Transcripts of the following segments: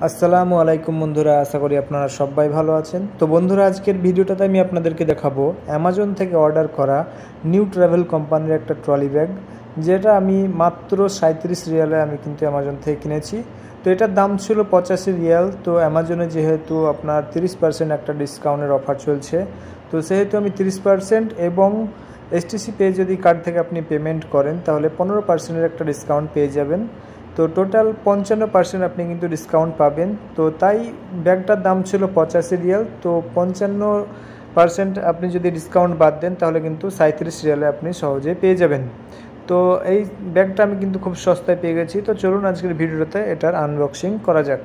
আসসালামু আলাইকুম বন্ধুরা, আশা করি আপনারা সবাই ভালো আছেন। তো বন্ধুরা, আজকের ভিডিওটাতে আমি আপনাদেরকে দেখাবো অ্যামাজন থেকে অর্ডার করা নিউ ট্রাভেল কোম্পানির একটা ট্রলি ব্যাগ, যেটা আমি মাত্র 37 রিয়ালে আমি কিন্তু অ্যামাজন থেকে কিনেছি। তো এটার দাম ছিল 85 রিয়াল। তো অ্যামাজনে যেহেতু আপনার 30% একটা ডিসকাউন্টের অফার চলছে, তো সেহেতু আমি 30% এবং এসটিসি পে যদি কার্ড থেকে আপনি পেমেন্ট করেন তাহলে 15%-এর একটা ডিসকাউন্ট পেয়ে যাবেন। তো টোটাল 55% আপনি কিন্তু ডিসকাউন্ট পাবেন। তো তাই ব্যাগটার দাম ছিল 85 রিয়াল। তো 55% আপনি যদি ডিসকাউন্ট বাদ দেন তাহলে কিন্তু 37 রিয়ালে আপনি সহজেই পেয়ে যাবেন। তো এই ব্যাগটা আমি কিন্তু খুব সস্তায় পেয়ে গেছি। তো চলুন আজকের ভিডিওতে এটার আনবক্সিং করা যাক।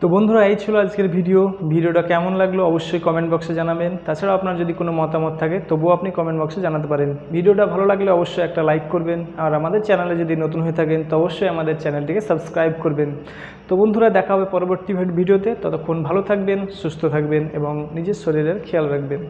তো বন্ধুরা, এই ছিল আজকের ভিডিওটা কেমন লাগলো অবশ্যই কমেন্ট বক্সে জানাবেন। তাছাড়া আপনার যদি কোনো মতামত থাকে তবুও আপনি কমেন্ট বক্সে জানাতে পারেন। ভিডিওটা ভালো লাগলে অবশ্যই একটা লাইক করবেন, আর আমাদের চ্যানেলে যদি নতুন হয়ে থাকেন তো অবশ্যই আমাদের চ্যানেলটিকে সাবস্ক্রাইব করবেন। তো বন্ধুরা, দেখা হবে পরবর্তী ভিডিওতে। ততক্ষণ ভালো থাকবেন, সুস্থ থাকবেন এবং নিজের শরীরের খেয়াল রাখবেন।